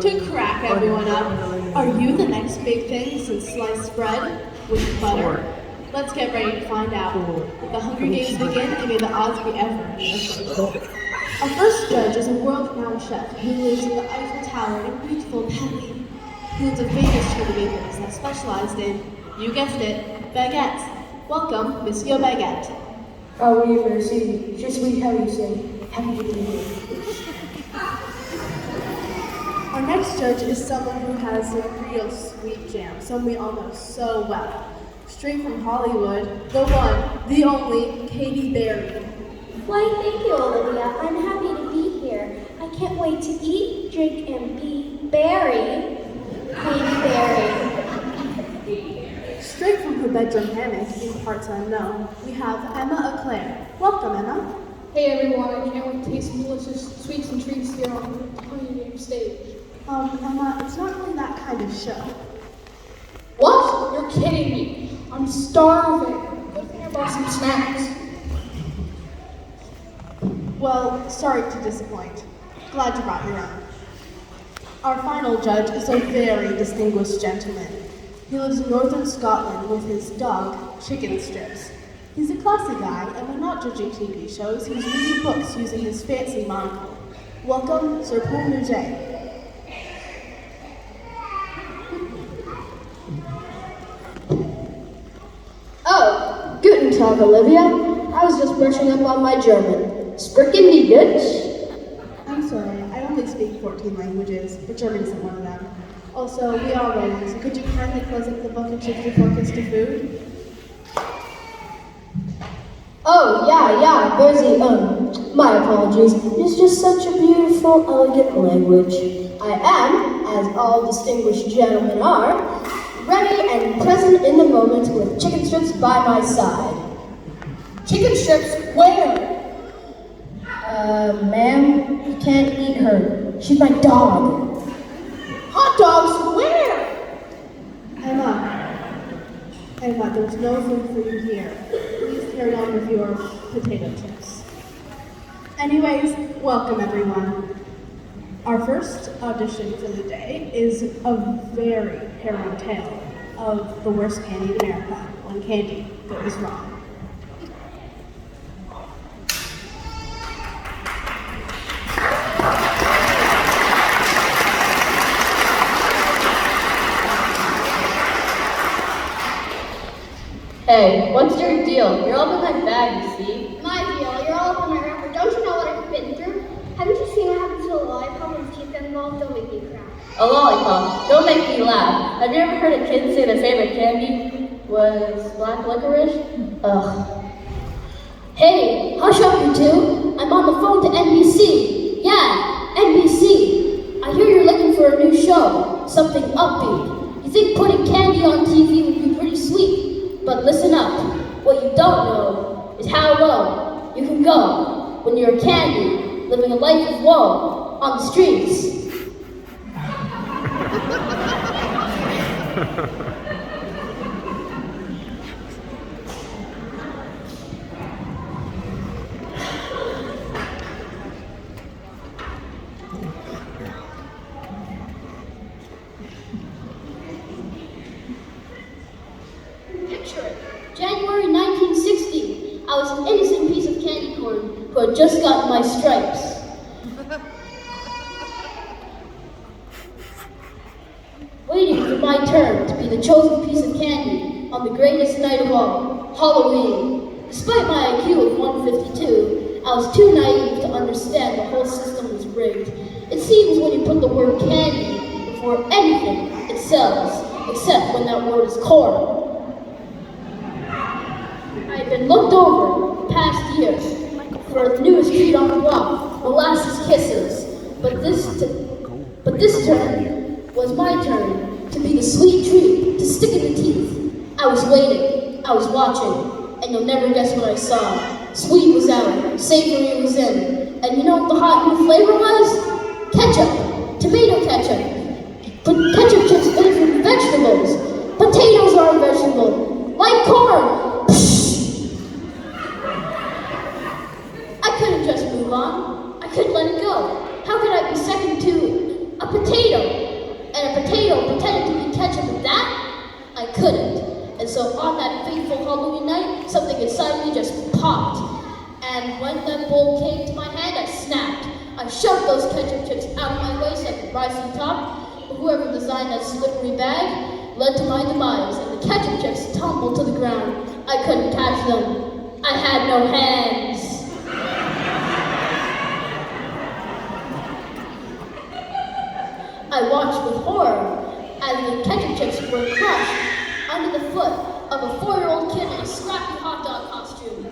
To crack everyone up, are you the next big thing since sliced bread with butter? Let's get ready to find out. The Hunger Games begin, and may the odds be ever. Our first judge is a world-renowned chef who lives in the Eiffel Tower in beautiful Paris. He owns a famous chain of bakeries that specialized in, you guessed it, baguettes. Welcome, Monsieur Baguette. Ah oui, merci. Je suis how you say. Happy to be here. Our next judge is someone who has a real sweet jam, someone we all know so well. Straight from Hollywood, the one, the only, Katy Berry. Why, thank you, Olivia. I'm happy to be here. I can't wait to eat, drink, and be Berry. Katy Berry. Straight from her bedroom hammock in parts unknown, we have Emma Eclair. Welcome, Emma. Hey everyone, I can't wait to taste some delicious sweets and treats here on the Hunger Games stage. Emma, it's not really that kind of show. What? You're kidding me. I'm starving. Good thing I bought some snacks. Well, sorry to disappoint. Glad you brought your own. Our final judge is a very distinguished gentleman. He lives in northern Scotland with his dog, Chicken Strips. He's a classy guy, and when not judging TV shows, he's reading books using his fancy monocle. Welcome, Sir Paul Mouget. Oh, guten Tag, Olivia. I was just brushing up on my German. Sprechen die Deutsch? I'm sorry, I only speak 14 languages, but German isn't one of them. Also, we are rolling, so could you kindly close up the book and shift your focus to food? Oh, yeah, Berzie, my apologies. It's just such a beautiful, elegant language. I am, as all distinguished gentlemen are, ready and present in the moment with Chicken Strips by my side. Chicken strips? Where? Ma'am, you can't eat her. She's my dog. Hot dogs? Where? Emma, there's no food for you here. Please carry on with your potato chips. Anyways, welcome everyone. Our first audition for the day is a very harrowing tale of the worst candy in America when candy goes wrong. Hey, what's your deal? You're all in my bag, you see? My deal, you're all up in my wrapper. Don't you know what I've been through? Haven't you seen what happens to a lollipop when teeth get involved? Don't make me cry. A lollipop. Don't make me laugh. Have you ever heard a kid say their favorite candy was black licorice? Ugh. Hey, hush up, you two. I'm on the phone to NBC. Yeah, NBC. I hear you're looking for a new show, something upbeat. You think putting candy on TV would be pretty sweet. But listen up, what you don't know is how low you can go when you're a candy living a life of woe on the streets. Picture it. January 1960. I was an innocent piece of candy corn who had just gotten my stripes. Waiting for my turn to be the chosen piece of candy on the greatest night of all, Halloween. Despite my IQ of 152, I was too naive to understand the whole system was rigged. It seems when you put the word candy before anything, it sells, except when that word is corn. I've been looked over the past year for the newest treat on the block, Molasses Kisses. But this turn was my turn to be the sweet treat to stick in the teeth. I was waiting, I was watching, and you'll never guess what I saw. Sweet was out, savory was in, and you know what the hot new flavor was? Ketchup, tomato ketchup. But ketchup chips made from vegetables. Potatoes are a vegetable, like corn. I couldn't just move on. I couldn't let it go. How could I be second to a potato? And a potato pretended to be ketchup at that? I couldn't. And so on that fateful Halloween night, something inside me just popped. And when that bowl came to my hand, I snapped. I shoved those ketchup chips out of my waist like a rising top. But whoever designed that slippery bag led to my demise, and the ketchup chips tumbled to the ground. I couldn't catch them. I had no hands. I watched with horror as the ketchup chips were crushed under the foot of a 4-year-old kid in a scrappy hot dog costume.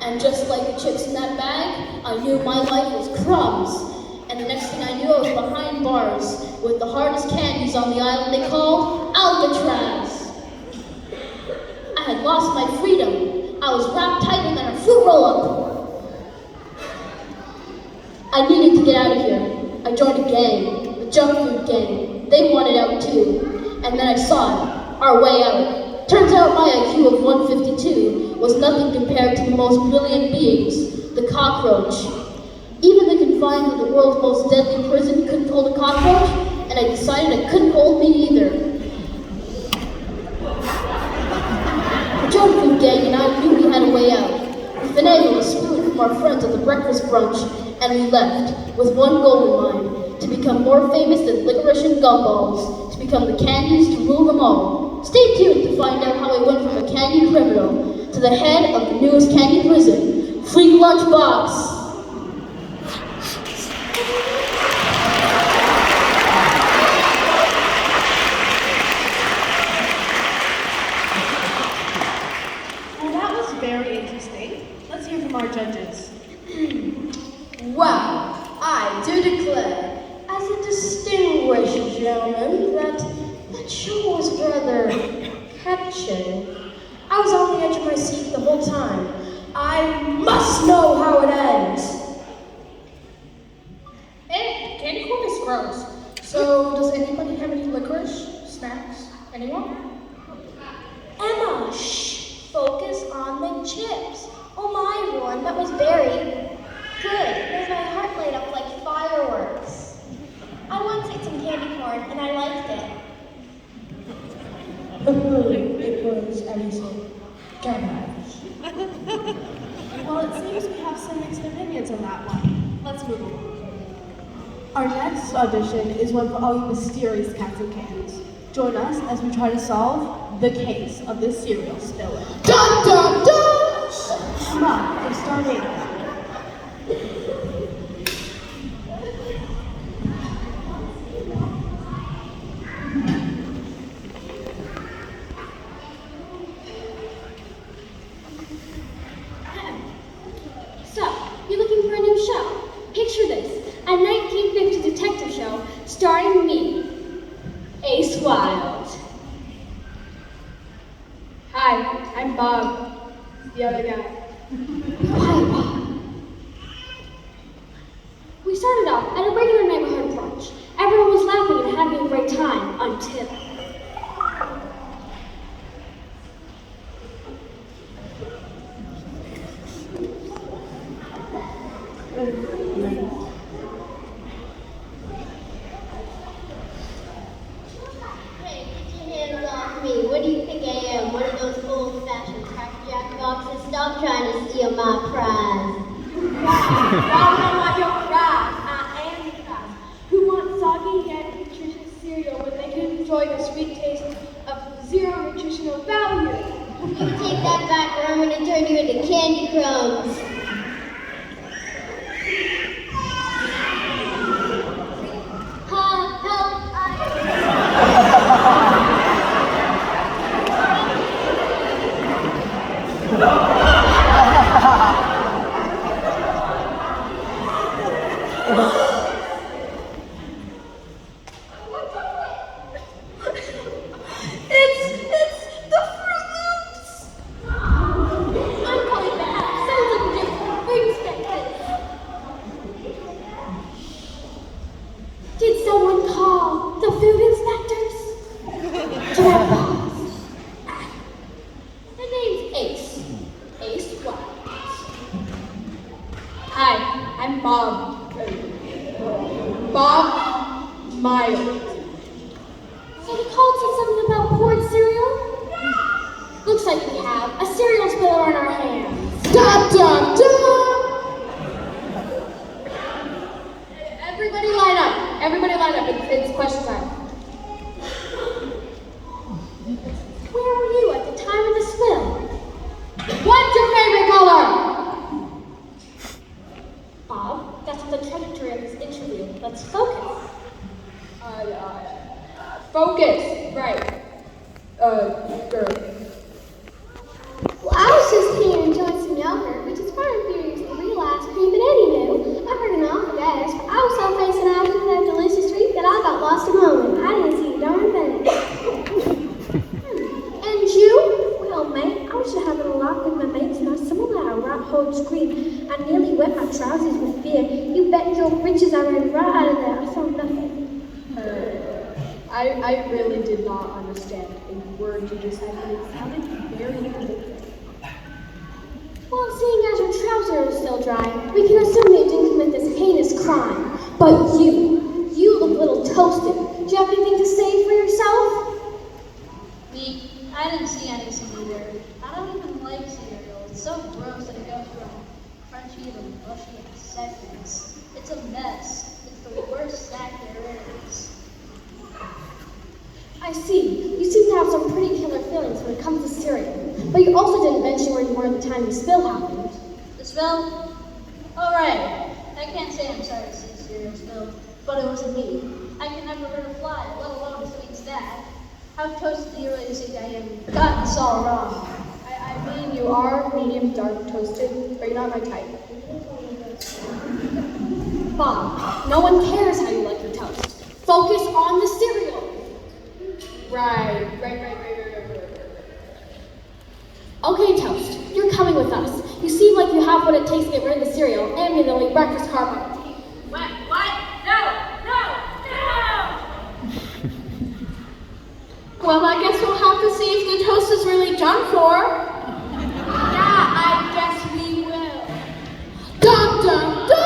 And just like the chips in that bag, I knew my life was crumbs. And the next thing I knew, I was behind bars with the hardest candies on the island they called Alcatraz. I had lost my freedom. I was wrapped tighter than a fruit roll-up. I needed to get out of here. I joined a gang, the junk food gang. They wanted out too. And then I saw it, our way out. Turns out my IQ of 152 was nothing compared to the most brilliant beings, the cockroach. Even the confines of the world's most deadly prison couldn't hold a cockroach, and I decided it couldn't hold me either. The junk food gang and I knew we had a way out. We finagled a spoon from our friends at the breakfast brunch, and we left, with one goal in mind, to become more famous than licorice and gumballs, to become the candies to rule them all. Stay tuned to find out how I went from a candy criminal to the head of the newest candy prison, Freak Lunchbox. Well, that was very interesting. Let's hear from our judges. Well, I do declare, as a distinguished gentleman, that show was rather catching. I was on the edge of my seat the whole time. I must know how it ends. Hey, candy corn is gross. So, does anybody have any licorice snacks? Anyone? Emma, shh! Focus on the chips. Oh my, everyone, that was Barry. Good. Made my heart light up like fireworks. I once ate some candy corn and I liked it. It was Edison. Cabbage. Well, it seems we have some mixed opinions on that one. Let's move on. Our next audition is one for all you mysterious cats and cans. Join us as we try to solve the case of this cereal spilling. Dun dun dun! Come on, we're starting. So, you're looking for a new show? Picture this, a 1950 detective show starring me, Ace Wild. Hi, I'm Bob, the other guy. Quiet, Bob. We started off at a regular neighborhood brunch. Everyone was laughing and having a great time until... Hey, get your hands off me. What do you think I am? One of those old-fashioned crackjack boxes? Stop trying to steal my prize. Wow, I want your prize. I am the prize. Who wants soggy yet nutritious cereal when they can enjoy the sweet taste of zero nutritional value? You take that back or I'm going to turn you into candy crumbs. Help! It's the Fruit Loops! I'm calling back. Sounds like a different things Did someone call the food inspectors? Grandpa. The name's Ace. Ace Wild. Hi, I'm Bob. Bob Mild. So the call said something about poured cereal? Looks like we have a cereal spiller on our hands. Dun dun dun! Everybody line up. Everybody line up. It's question time. Where were you at the time of the spill? What's your favorite color? Bob, that's the trajectory of this interview. Let's focus. Focus. Right. Girl. Well, I was just here enjoying some yogurt, which is far inferior to the real ice cream, but anywho, I heard an awful dash. I was so facing out into that delicious treat that I got lost a moment. I didn't see a darn thing. And you? Well, mate, I was just having a laugh with my mates and I saw that right hold scream. I nearly wet my trousers with fear. You bet your britches I ran right out of there. I saw nothing. I really did not understand a word you just said, but it sounded very good. Well, seeing as your trousers are still dry, we can assume you didn't commit this heinous crime. But you look a little toasted. Do you have anything to say for yourself? Me, I didn't see anything either. I don't even like cereal. It's so gross that it goes from crunchy to mushy in seconds. It's a mess. It's the worst snack there is. I see. You seem to have some pretty killer feelings when it comes to cereal. But you also didn't mention where you were at the time the spill happened. The spill? Alright. I can't say I'm sorry to see cereal spilled, but it wasn't me. I can never hurt a fly, let alone a sweet snack. How toasted do you really think I am? Got this all wrong. I mean, you are medium dark toasted, but you're not my type. Bob, no one cares how you like your toast. Focus on the cereal. Right. Okay, Toast, you're coming with us. You seem like you have what it takes to get rid of the cereal and be the only breakfast carbo. What? No! Well, I guess we'll have to see if the toast is really done for. Yeah, I guess we will. Dun dun dun!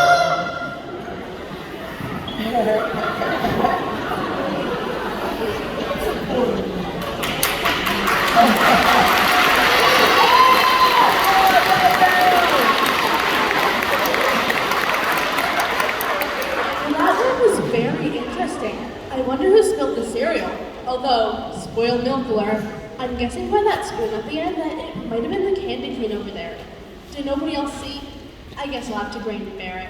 That one was very interesting. I wonder who spilled the cereal. Although, spoiled milk alert, I'm guessing by that spoon at the end that it might have been the candy cane over there. Did nobody else see? I guess I'll have to grin and bear it.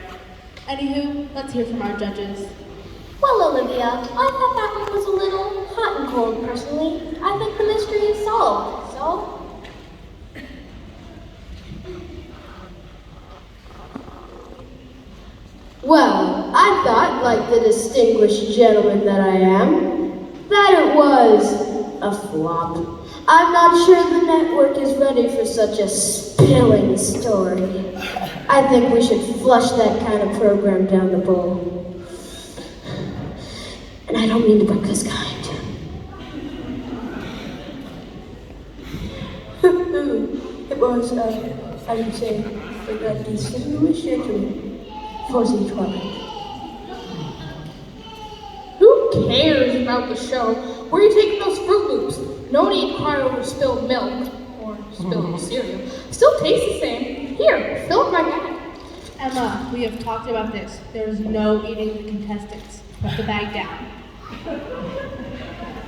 Anywho, let's hear from our judges. Well, Olivia, I thought that one was a little hot and cold, personally. I think the mystery is solved, so... Well, I thought, like the distinguished gentleman that I am, that it was a flop. I'm not sure the network is ready for such a spilling story. I think we should flush that kind of program down the bowl. And I don't mean to break this kind. It was, I would say, a distinguished gentleman. Fuzzy Twilight. Who cares about the show? Where are you taking those Fruit Loops? No need to cry over spilled milk or spilled cereal. Still tastes the same. Here, fill up my bag. Emma, we have talked about this. There is no eating the contestants. Put the bag down.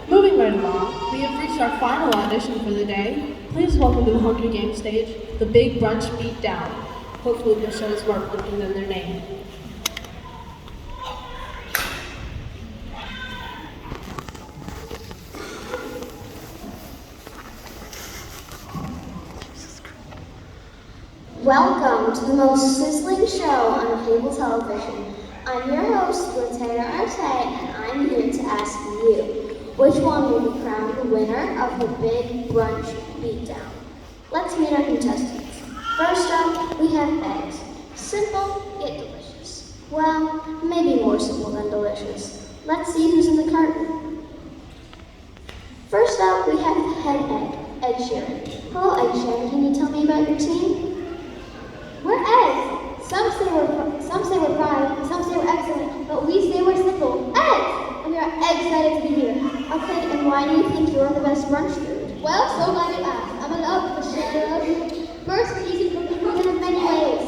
Moving right along, we have reached our final audition for the day. Please welcome to the Hunger Games stage, the Big Brunch Beatdown. Hopefully the show is more flipping than their name. Welcome to the most sizzling show on cable television. I'm your host, Latina Arte, and I'm here to ask you, which one will be crowned the winner of the Big Brunch Beatdown? Let's meet our contestants. First up, we have eggs. Simple, yet delicious. Well, maybe more simple than delicious. Let's see who's in the carton. First up, we have head egg, Ed Sheeran. Hello, Ed Sheeran. Can you tell me about your team? We're eggs. Some say we're fried, some say we're excellent, but we say we're simple. Eggs! And we are excited to be here. Okay, and why do you think you're the best brunch food? Well, so glad you asked. I'm in love with the shadow. First, easy cooking proven in many ways.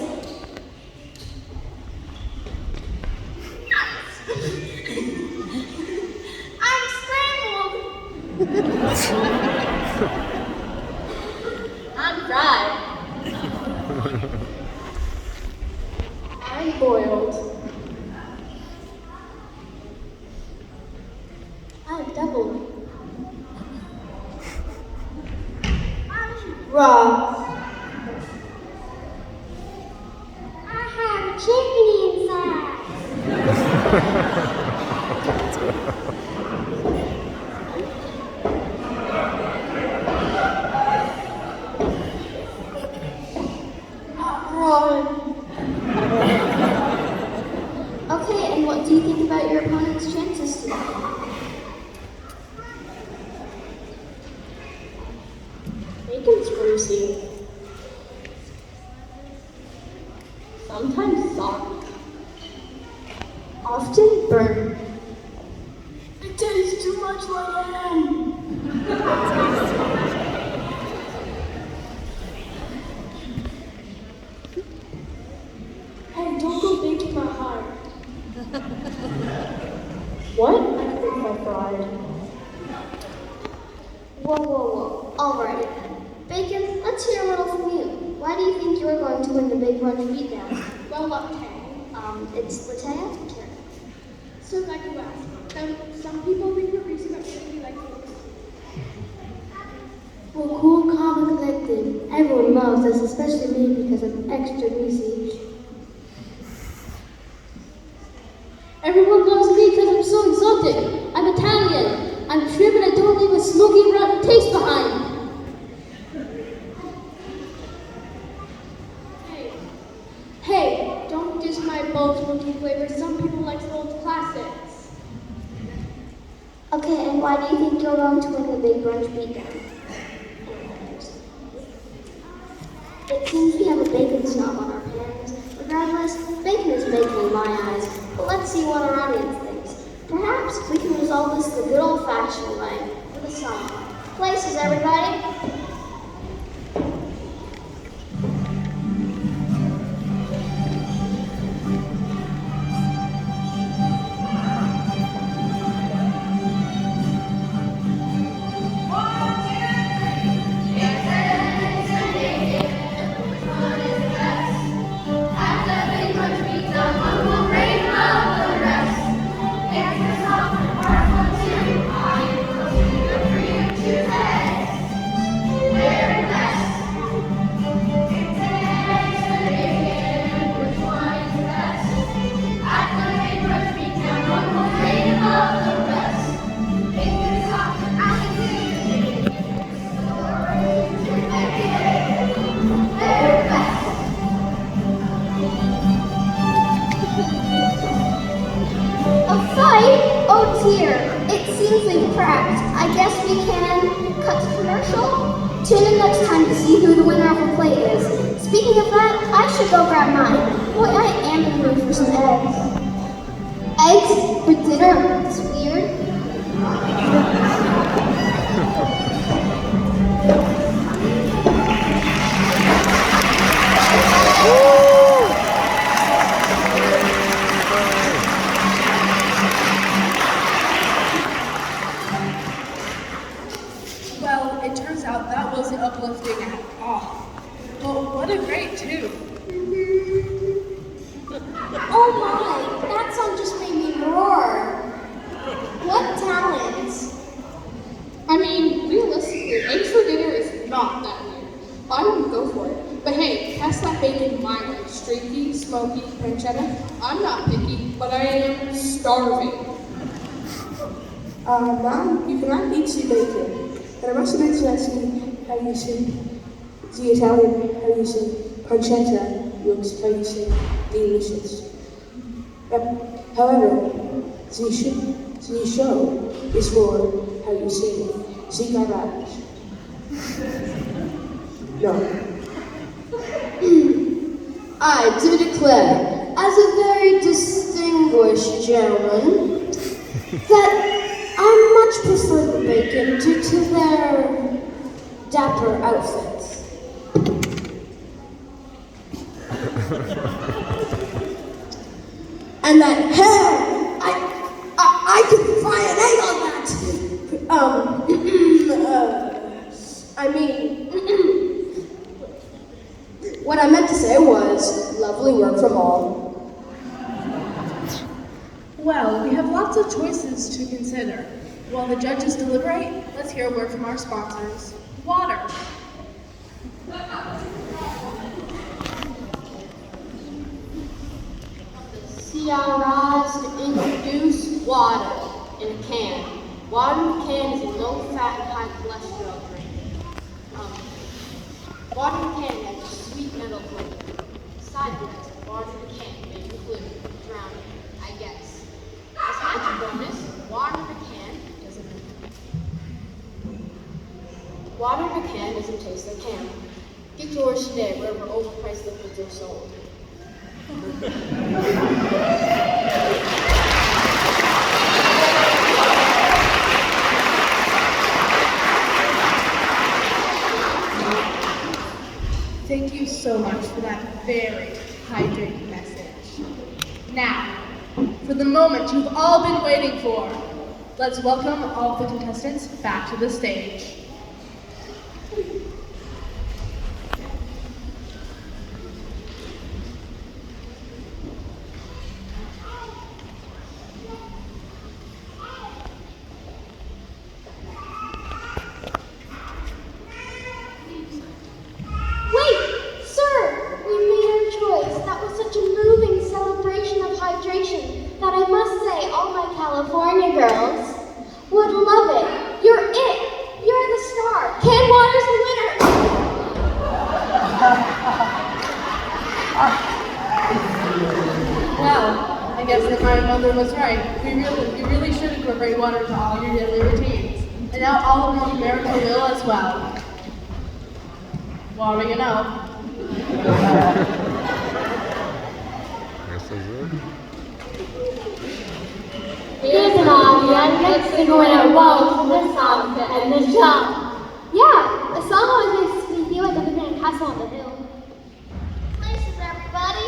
I'm scrambled. I'm fried. I'm boiled. I'm doubled. I'm raw. I have chicken inside. Okay, and what do you think about your opponent's chances today? Bacon's greasy. Sometimes soggy. Often burnt. It tastes too much like ham. Hey, don't go baking my heart. What? I think I fried. Whoa. Alright then. Bacon, let's hear a little from you. Why do you think you're going to win the Big Brunch Beatdown? Well, it's Latea? Karen. So glad you asked. Some people think the reason that we really like books. Well, cool, calm, and collected. Everyone loves us, especially me because I'm extra greasy. Everyone loves me because I'm so exotic. I'm Italian. I'm trim and I don't leave a smoky, rotten taste behind. Hey, don't diss my bold smoky flavor. Some people like old classics. Okay, and why do you think you're going to win the Big Brunch Beatdown? It seems we have a bacon snob on our hands. Regardless, bacon is bacon in my eyes. But let's see what our audience perhaps we can resolve this the good old-fashioned way, with a song. Places, everybody. I guess we can cut to commercial. Tune in next time to see who the winner of the play is. Speaking of that, I should go grab mine. Boy, I am in the mood for some eggs. Eggs for dinner? It's weird. Well, it turns out that wasn't uplifting at all. But what a great tune. Oh my, that song just made me roar. What talent. I mean, realistically, eggs for dinner is not that weird. I wouldn't go for it. But hey, pass that bacon my way. Streaky, smoky, pancetta. I'm not picky, but I am starving. Mom, you cannot eat the bacon. But I must mention how you say the Italian, how you say pancetta, looks how you say delicious. However, the show is for how you say the garbage. No. I do declare, as a very distinguished gentleman, that I much prefer the bacon due to their dapper outfits. And that hair! I could fry an egg on that! I mean, what I meant to say was, lovely work from all. Well, we have lots of choices to consider. While the judges deliberate, let's hear a word from our sponsors. Water. CRIs to introduce water in a can. Water in a can is a low-fat and high cholesterol drink. Water in a can has a sweet metal flavor. Side effects of water in a can may include drowning, I guess. As an extra bonus, water in a can doesn't taste like can. Get yours today wherever overpriced liquids are sold. Thank you so much for that very hydrating message. Now, for the moment you've all been waiting for, let's welcome all of the contestants back to the stage. That I must say all my California girls would love it. You're it. You're the star. Can Water's the winner. Well, I guess that my mother was right. We really should incorporate water into all your daily routines. And now all of America will as well. What do you know? Here's an obvious like singling out walls, this song, and this jump. Yeah, the song always makes me feel like I'm living in a castle on the hill. Places, everybody.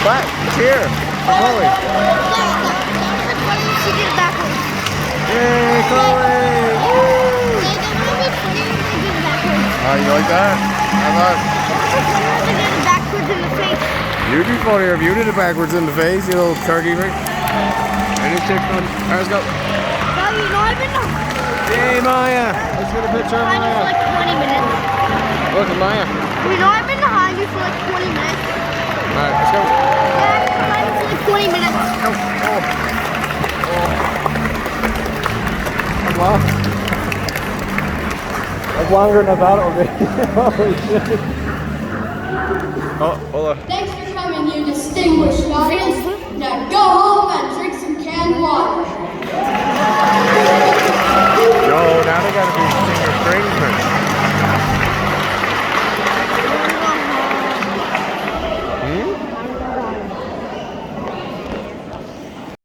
What? Cheer. Chloe. She did it backwards. Yay, Chloe. Woo. Oh, you like that? How about? They did it backwards in the face. You'd be funnier if you did it backwards in the face, you little turkey ring. Any chicks on? Alright, let's go. No, you know I've been Yay, Maya. Let's get a picture of behind you for Maya. like 20 minutes. Look at Maya. You know I've been behind you for like 20 minutes. Alright, let's go. Yeah, I've been behind you for like 20 minutes. Go. Oh. That's long. That's longer than I thought it would be. Holy shit. Oh, hold on. Thanks for coming, you distinguished audience. Now go home and drink some canned water. No, now they gotta be singer strings, man.